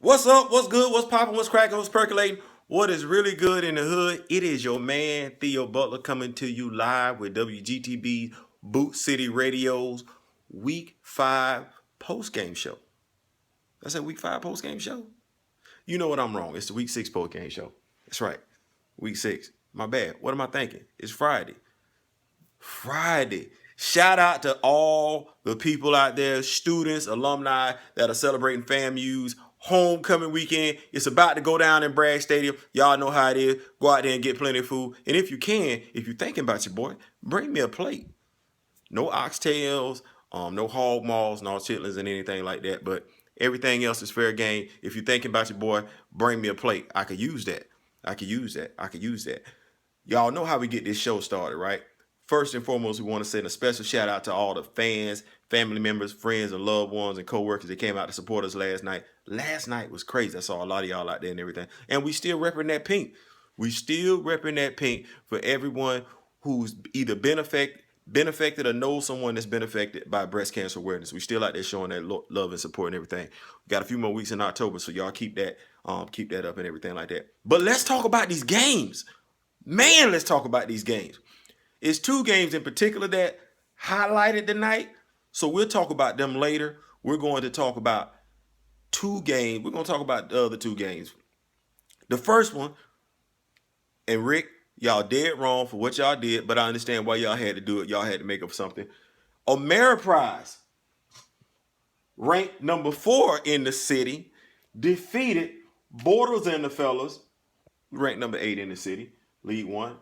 What's up? What's good? What's popping? What's cracking? What's percolating? What is really good in the hood? It is your man Theo Butler coming to you live with WGTB Boot City Radio's Week 5 post game show. That's a Week 5 post game show? You know what I'm wrong. It's the Week 6 post game show. That's right. Week 6. My bad. What am I thinking? It's Friday. Friday. Shout out to all the people out there, students, alumni that are celebrating FAMU's homecoming weekend. It's about to go down in Bragg Stadium. Y'all know how it is. Go out there and get plenty of food. And if you can, if you're thinking about your boy, bring me a plate. No oxtails, no hog maws, no chitlins and anything like that. But everything else is fair game. If you're thinking about your boy, bring me a plate. I could use that. I could use that. I could use that. Y'all know how we get this show started, right? First and foremost, we want to send a special shout out to all the fans, family members, friends, and loved ones and co-workers that came out to support us last night. Last night was crazy. I saw a lot of y'all out there and everything. And we still repping that pink. We still repping that pink for everyone who's either been affected or knows someone that's been affected by breast cancer awareness. We still out there showing that love and support and everything. We got a few more weeks in October, so y'all keep that up and everything like that. But let's talk about these games. Man, let's talk about these games. It's two games in particular that highlighted the night. So we'll talk about them later. We're going to talk about two games. We're going to talk about the other two games. The first one, and Rick, y'all dead wrong for what y'all did, but I understand why y'all had to do it. Y'all had to make up something. Ameriprise, ranked number 4 in the city, defeated Borders and the Fellas, ranked number 8 in the city, League One.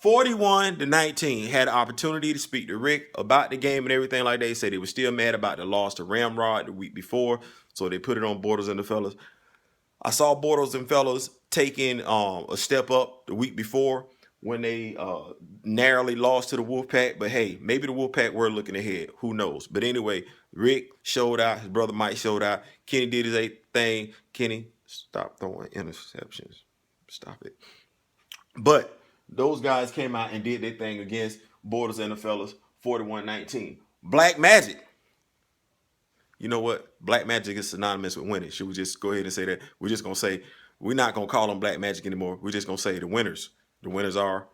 41-19. Had an opportunity to speak to Rick about the game and everything like that. They said they were still mad about the loss to Ramrod the week before, so they put it on Borders and the Fellas. I saw Borders and Fellas taking a step up the week before when they narrowly lost to the Wolfpack. But hey, maybe the Wolfpack were looking ahead. Who knows? But anyway, Rick showed out. His brother Mike showed out. Kenny did his thing. Kenny, stop throwing interceptions. Stop it. But those guys came out and did their thing against Borders and the Fellas, 41-19. Black Magic. You know what? Black Magic is synonymous with winning. Should we just go ahead and say that? We're just going to say, we're not going to call them Black Magic anymore. We're just going to say the winners. The winners are,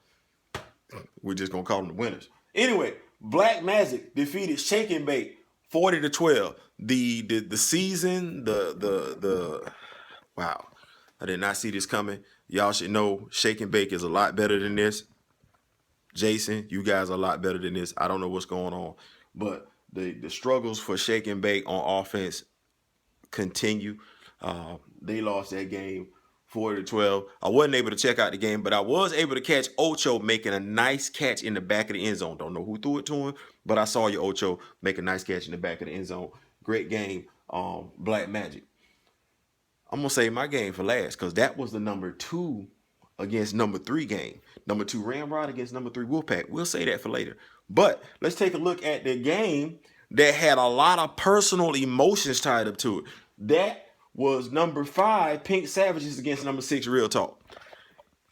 we're just going to call them the winners. Anyway, Black Magic defeated Shake and Bake 40-12. The season, wow. I did not see this coming. Y'all should know Shake and Bake is a lot better than this. Jason, you guys are a lot better than this. I don't know what's going on. But the struggles for Shake and Bake on offense continue. They lost that game 40-12. I wasn't able to check out the game, but I was able to catch Ocho making a nice catch in the back of the end zone. Don't know who threw it to him, but I saw you, Ocho, make a nice catch in the back of the end zone. Great game, Black Magic. I'm going to save my game for last because that was the number 2 against number 3 game. Number 2 Ramrod against number 3 Wolfpack. We'll say that for later. But let's take a look at the game that had a lot of personal emotions tied up to it. That was number 5 Pink Savages against number 6 Real Talk.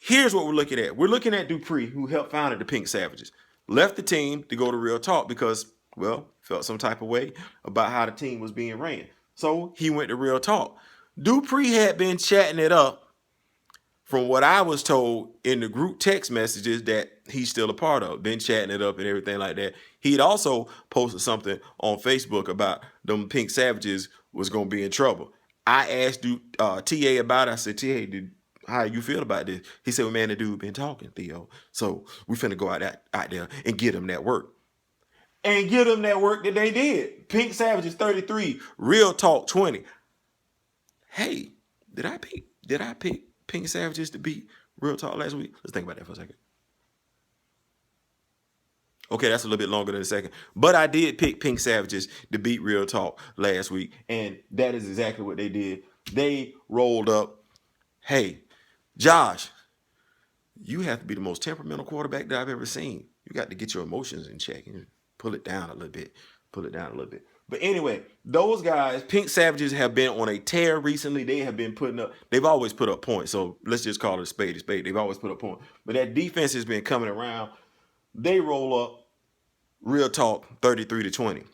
Here's what we're looking at. We're looking at Dupree, who helped founded the Pink Savages. Left the team to go to Real Talk because, well, felt some type of way about how the team was being ran. So he went to Real Talk. Dupree had been chatting it up from what I was told in the group text messages that he's still a part of, been chatting it up and everything like that. He'd also posted something on Facebook about them Pink Savages was going to be in trouble. I asked TA about it. I said, TA, how you feel about this? He said, well, man, the dude been talking, Theo. So we finna go out there and get him that work. And get them that work that they did. Pink Savages 33, Real Talk 20. Hey, did I pick Pink Savages to beat Real Talk last week? Let's think about that for a second. Okay, that's a little bit longer than a second. But I did pick Pink Savages to beat Real Talk last week. And that is exactly what they did. They rolled up. Hey, Josh, you have to be the most temperamental quarterback that I've ever seen. You got to get your emotions in check and pull it down a little bit. But anyway, those guys, Pink Savages, have been on a tear recently. They have been they've always put up points. So let's just call it a spade. They've always put up points. But that defense has been coming around. They roll up Real Talk 33-20.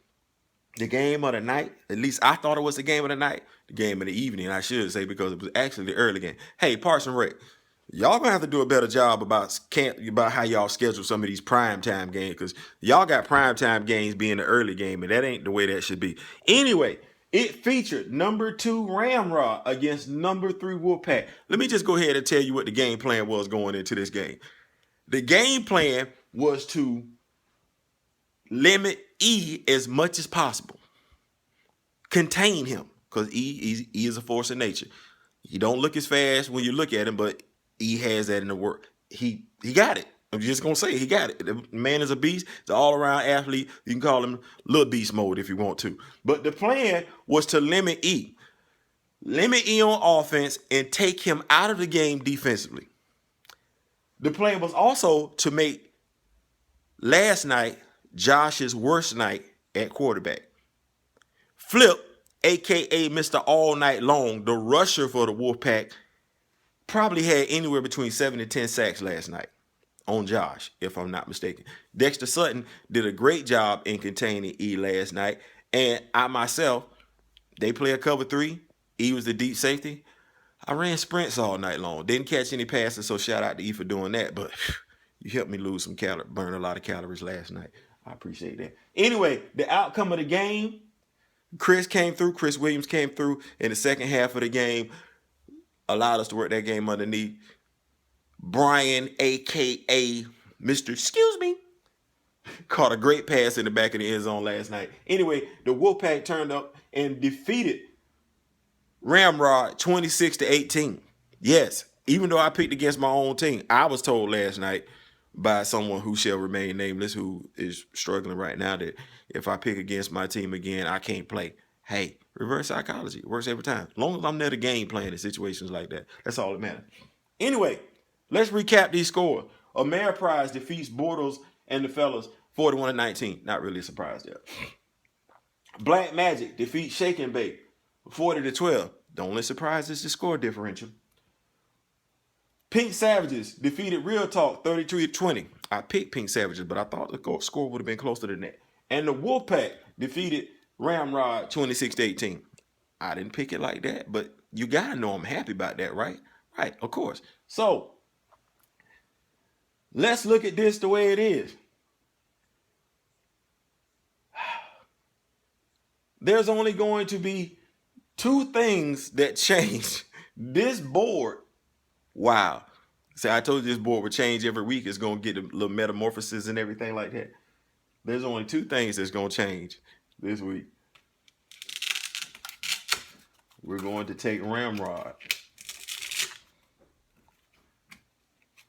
the game of the night. At least I thought it was the game of the night. The game of the evening, I should say, because it was actually the early game. Hey, Parks and Rec, y'all gonna have to do a better job about how y'all schedule some of these primetime games, because y'all got primetime games being the early game, and that ain't the way that should be. Anyway, it featured number 2 Ramrod against number 3 Wolfpack. Let me just go ahead and tell you what the game plan was going into this game. The game plan was to limit E as much as possible. Contain him, because E is a force of nature. He don't look as fast when you look at him, but E has that in the work. He got it. I'm just gonna say he got it. The man is a beast. He's an all-around athlete. You can call him little beast mode if you want to. But the plan was to limit E. Limit E on offense and take him out of the game defensively. The plan was also to make last night Josh's worst night at quarterback. Flip, a.k.a. Mr. All Night Long, the rusher for the Wolfpack, probably had anywhere between 7 and 10 sacks last night on Josh, if I'm not mistaken. Dexter Sutton did a great job in containing E last night. And I myself, they play a cover 3. E was the deep safety. I ran sprints all night long. Didn't catch any passes, so shout out to E for doing that. But you helped me lose some calories, burn a lot of calories last night. I appreciate that. Anyway, the outcome of the game, Chris Williams came through in the second half of the game, allowed us to work that game underneath. Brian, a.k.a. Mr. Excuse Me, caught a great pass in the back of the end zone last night. Anyway, the Wolfpack turned up and defeated Ramrod 26-18. Yes, even though I picked against my own team, I was told last night by someone who shall remain nameless, who is struggling right now, that if I pick against my team again, I can't play. Hey, reverse psychology. It works every time. As long as I'm there to game plan in situations like that. That's all that matters. Anyway, let's recap these scores. Ameriprise defeats Bortles and the fellas 41-19. Not really a surprise there. Black Magic defeats Shake and Bake 40-12. The only surprise is the score differential. Pink Savages defeated Real Talk 33-20. I picked Pink Savages, but I thought the score would have been closer than that. And the Wolfpack defeated Ramrod 26-18. I didn't pick it like that, but you gotta know I'm happy about that, right? Right, of course. So let's look at this the way it is. There's only going to be 2 things that change. This board, wow. See, I told you this board would change every week. It's going to get a little metamorphosis and everything like that. There's only 2 things that's going to change this week. We're going to take Ramrod,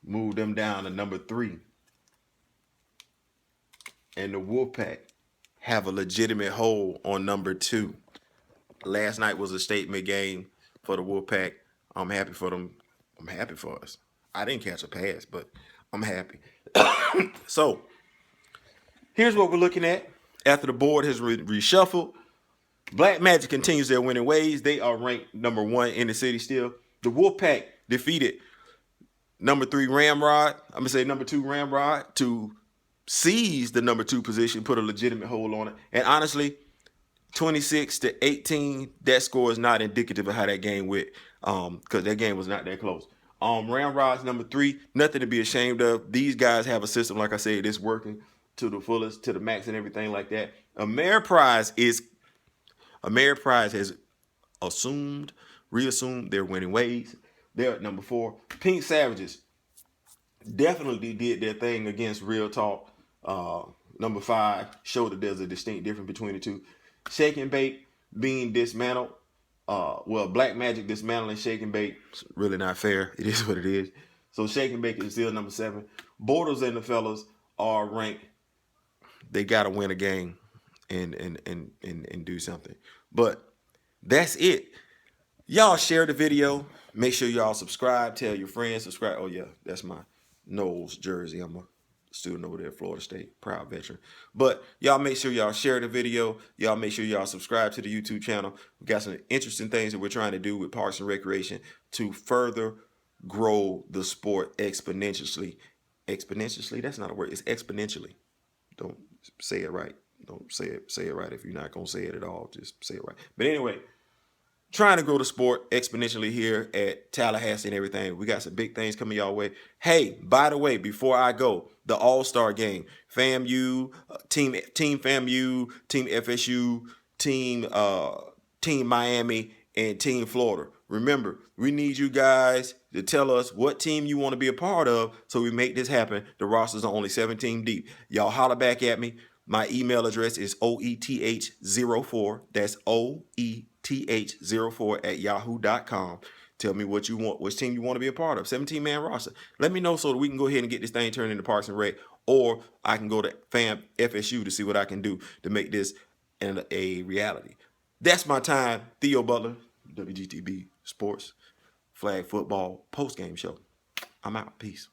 move them down to number 3. And the Wolfpack have a legitimate hold on number 2. Last night was a statement game for the Wolfpack. I'm happy for them. I'm happy for us. I didn't catch a pass, but I'm happy. So here's what we're looking at after the board has reshuffled. Black Magic continues their winning ways. They are ranked number 1 in the city still. The Wolfpack defeated number 3 Ramrod. I'm going to say number 2 Ramrod to seize the number 2 position, put a legitimate hold on it. And honestly, 26-18, that score is not indicative of how that game went, because that game was not that close. Ramrod's number 3, nothing to be ashamed of. These guys have a system, like I said, that's working to the fullest, to the max and everything like that. Ameriprise has reassumed their winning ways. They're at number 4. Pink Savages definitely did their thing against Real Talk. Number 5 showed that there's a distinct difference between the 2. Shake and Bake being dismantled. Black Magic dismantling Shake and Bake. It's really not fair. It is what it is. So Shake and Bake is still number 7. Bortles and the fellas are ranked. They gotta win a game and do something. But that's it. Y'all share the video. Make sure y'all subscribe. Tell your friends. Subscribe. Oh yeah, that's my Knowles jersey. I'm a student over there at Florida State, proud veteran. But y'all make sure y'all share the video. Y'all make sure y'all subscribe to the YouTube channel. We got some interesting things that we're trying to do with Parks and Recreation to further grow the sport exponentially. Exponentially? That's not a word. It's exponentially. Don't say it right. Don't say it right if you're not gonna say it at all. Just say it right. But anyway, trying to grow the sport exponentially here at Tallahassee and everything. We got some big things coming y'all way. Hey, by the way, before I go, the All-Star game, FAMU, team FAMU, team FSU, team Miami, and team Florida. Remember, we need you guys to tell us what team you want to be a part of so we make this happen. The rosters are only 17 deep. Y'all holler back at me. My email address is oeth04. That's oeth04 at yahoo.com. Tell me what you want, which team you want to be a part of. 17-man roster. Let me know so that we can go ahead and get this thing turned into Parks and Rec, or I can go to FSU to see what I can do to make this a reality. That's my time. Theo Butler, WGTB Sports Flag Football Post Game Show. I'm out. Peace.